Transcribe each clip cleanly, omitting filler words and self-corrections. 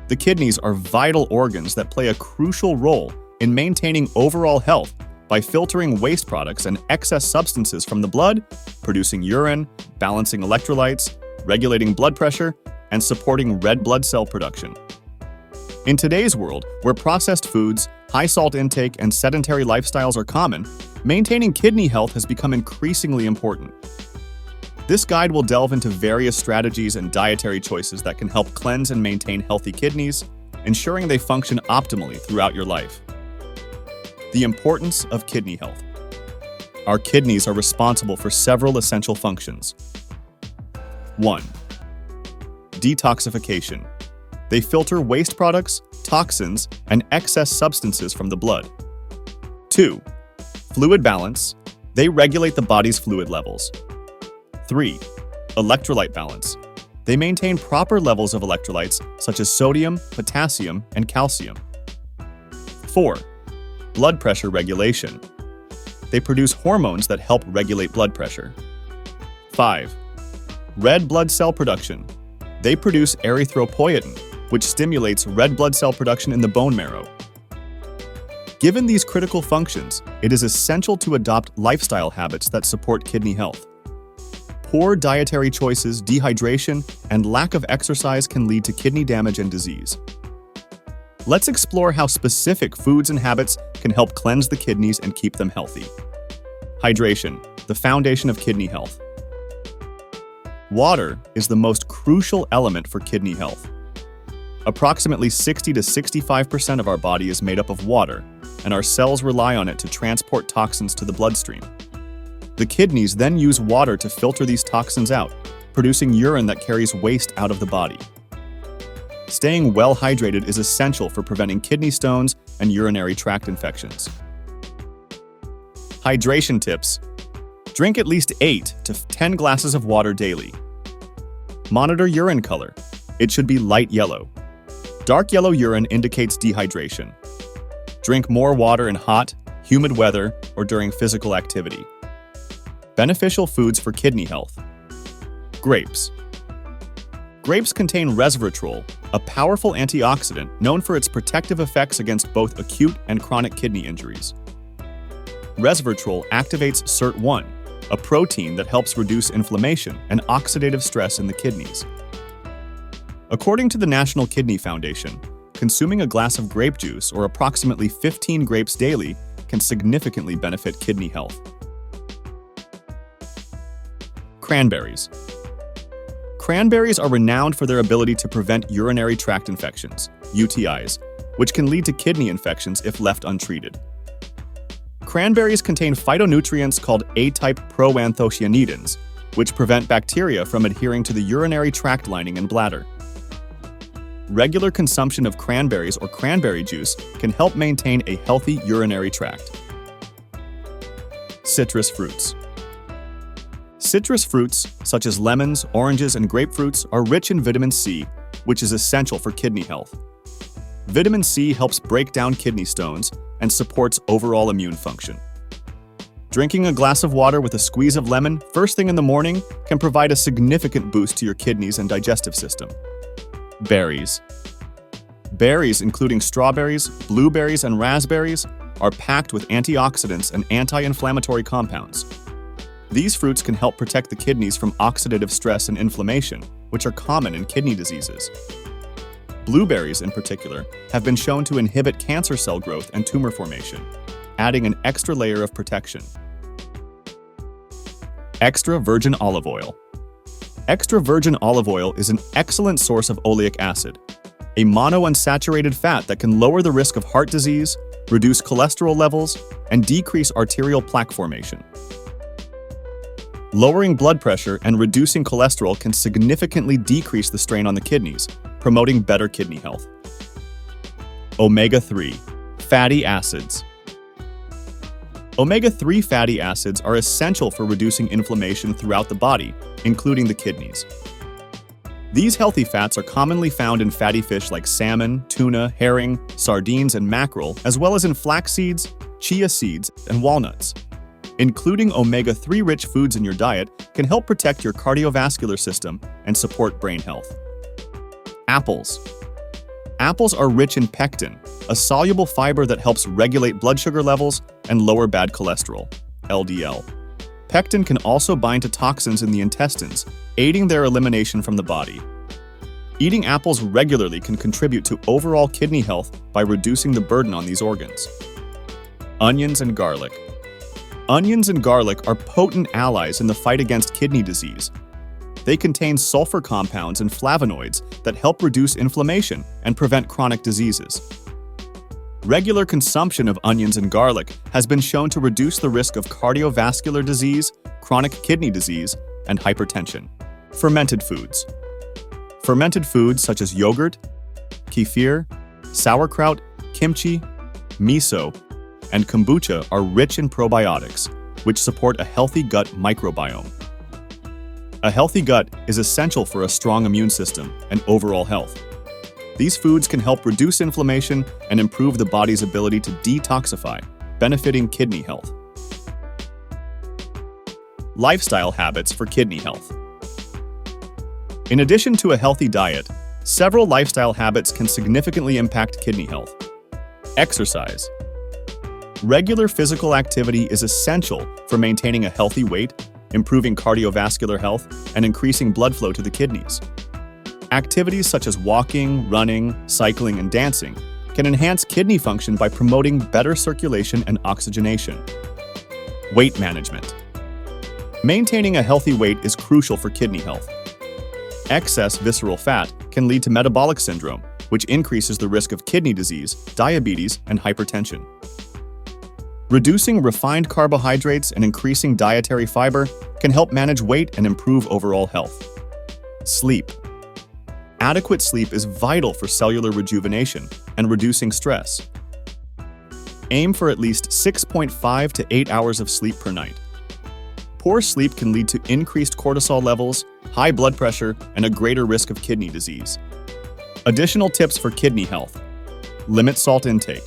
The kidneys are vital organs that play a crucial role in maintaining overall health by filtering waste products and excess substances from the blood, producing urine, balancing electrolytes, regulating blood pressure, and supporting red blood cell production. In today's world, where processed foods, high salt intake, and sedentary lifestyles are common, maintaining kidney health has become increasingly important. This guide will delve into various strategies and dietary choices that can help cleanse and maintain healthy kidneys, ensuring they function optimally throughout your life. The importance of kidney health. Our kidneys are responsible for several essential functions. 1. Detoxification. They filter waste products, toxins, and excess substances from the blood. 2. Fluid balance. They regulate the body's fluid levels. 3. Electrolyte balance. They maintain proper levels of electrolytes such as sodium, potassium, and calcium. 4. Blood pressure regulation. They produce hormones that help regulate blood pressure. 5. Red blood cell production. They produce erythropoietin, which stimulates red blood cell production in the bone marrow. Given these critical functions, it is essential to adopt lifestyle habits that support kidney health. Poor dietary choices, dehydration, and lack of exercise can lead to kidney damage and disease. Let's explore how specific foods and habits can help cleanse the kidneys and keep them healthy. Hydration, the foundation of kidney health. Water is the most crucial element for kidney health. Approximately 60 to 65% of our body is made up of water, and our cells rely on it to transport toxins to the bloodstream. The kidneys then use water to filter these toxins out, producing urine that carries waste out of the body. Staying well hydrated is essential for preventing kidney stones and urinary tract infections. Hydration tips. Drink at least 8 to 10 glasses of water daily. Monitor urine color. It should be light yellow. Dark yellow urine indicates dehydration. Drink more water in hot, humid weather or during physical activity. Beneficial foods for kidney health. Grapes. Grapes contain resveratrol, a powerful antioxidant known for its protective effects against both acute and chronic kidney injuries. Resveratrol activates SIRT1, a protein that helps reduce inflammation and oxidative stress in the kidneys. According to the National Kidney Foundation, consuming a glass of grape juice or approximately 15 grapes daily can significantly benefit kidney health. Cranberries. Cranberries are renowned for their ability to prevent urinary tract infections, UTIs, which can lead to kidney infections if left untreated. Cranberries contain phytonutrients called A-type proanthocyanidins, which prevent bacteria from adhering to the urinary tract lining and bladder. Regular consumption of cranberries or cranberry juice can help maintain a healthy urinary tract. Citrus fruits. Citrus fruits, such as lemons, oranges, and grapefruits, are rich in vitamin C, which is essential for kidney health. Vitamin C helps break down kidney stones and supports overall immune function. Drinking a glass of water with a squeeze of lemon first thing in the morning can provide a significant boost to your kidneys and digestive system. Berries. Berries, including strawberries, blueberries, and raspberries, are packed with antioxidants and anti-inflammatory compounds. These fruits can help protect the kidneys from oxidative stress and inflammation, which are common in kidney diseases. Blueberries, in particular, have been shown to inhibit cancer cell growth and tumor formation, adding an extra layer of protection. Extra virgin olive oil. Extra virgin olive oil is an excellent source of oleic acid, a monounsaturated fat that can lower the risk of heart disease, reduce cholesterol levels, and decrease arterial plaque formation. Lowering blood pressure and reducing cholesterol can significantly decrease the strain on the kidneys, promoting better kidney health. Omega-3 fatty acids. Omega-3 fatty acids are essential for reducing inflammation throughout the body, including the kidneys. These healthy fats are commonly found in fatty fish like salmon, tuna, herring, sardines, and mackerel, as well as in flax seeds, chia seeds, and walnuts. Including omega-3 rich foods in your diet can help protect your cardiovascular system and support brain health. Apples. Apples are rich in pectin, a soluble fiber that helps regulate blood sugar levels and lower bad cholesterol, LDL. Pectin can also bind to toxins in the intestines, aiding their elimination from the body. Eating apples regularly can contribute to overall kidney health by reducing the burden on these organs. Onions and garlic. Onions and garlic are potent allies in the fight against kidney disease. They contain sulfur compounds and flavonoids that help reduce inflammation and prevent chronic diseases. Regular consumption of onions and garlic has been shown to reduce the risk of cardiovascular disease, chronic kidney disease, and hypertension. Fermented foods. Fermented foods such as yogurt, kefir, sauerkraut, kimchi, miso, and kombucha are rich in probiotics, which support a healthy gut microbiome. A healthy gut is essential for a strong immune system and overall health. These foods can help reduce inflammation and improve the body's ability to detoxify, benefiting kidney health. Lifestyle habits for kidney health. In addition to a healthy diet, several lifestyle habits can significantly impact kidney health. Exercise. Regular physical activity is essential for maintaining a healthy weight, improving cardiovascular health, and increasing blood flow to the kidneys. Activities such as walking, running, cycling, and dancing can enhance kidney function by promoting better circulation and oxygenation. Weight management. Maintaining a healthy weight is crucial for kidney health. Excess visceral fat can lead to metabolic syndrome, which increases the risk of kidney disease, diabetes, and hypertension. Reducing refined carbohydrates and increasing dietary fiber can help manage weight and improve overall health. Sleep. Adequate sleep is vital for cellular rejuvenation and reducing stress. Aim for at least 6.5 to 8 hours of sleep per night. Poor sleep can lead to increased cortisol levels, high blood pressure, and a greater risk of kidney disease. Additional tips for kidney health. Limit salt intake.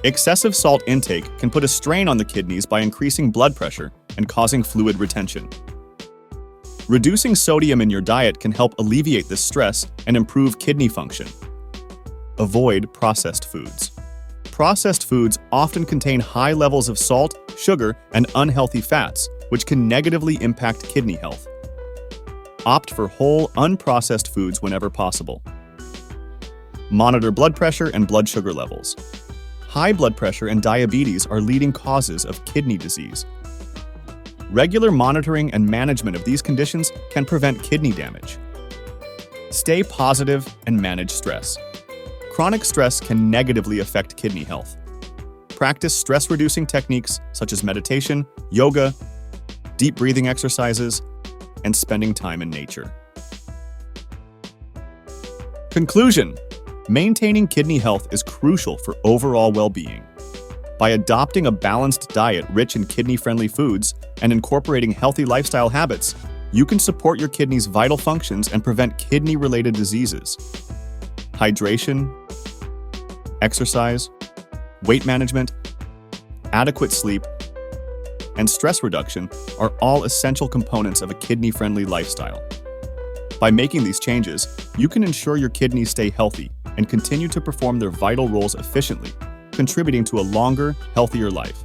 Excessive salt intake can put a strain on the kidneys by increasing blood pressure and causing fluid retention. Reducing sodium in your diet can help alleviate this stress and improve kidney function. Avoid processed foods. Processed foods often contain high levels of salt, sugar, and unhealthy fats, which can negatively impact kidney health. Opt for whole, unprocessed foods whenever possible. Monitor blood pressure and blood sugar levels. High blood pressure and diabetes are leading causes of kidney disease. Regular monitoring and management of these conditions can prevent kidney damage. Stay positive and manage stress. Chronic stress can negatively affect kidney health. Practice stress-reducing techniques such as meditation, yoga, deep breathing exercises, and spending time in nature. Conclusion: maintaining kidney health is crucial for overall well-being. By adopting a balanced diet rich in kidney-friendly foods and incorporating healthy lifestyle habits, you can support your kidneys' vital functions and prevent kidney-related diseases. Hydration, exercise, weight management, adequate sleep, and stress reduction are all essential components of a kidney-friendly lifestyle. By making these changes, you can ensure your kidneys stay healthy and continue to perform their vital roles efficiently, contributing to a longer, healthier life.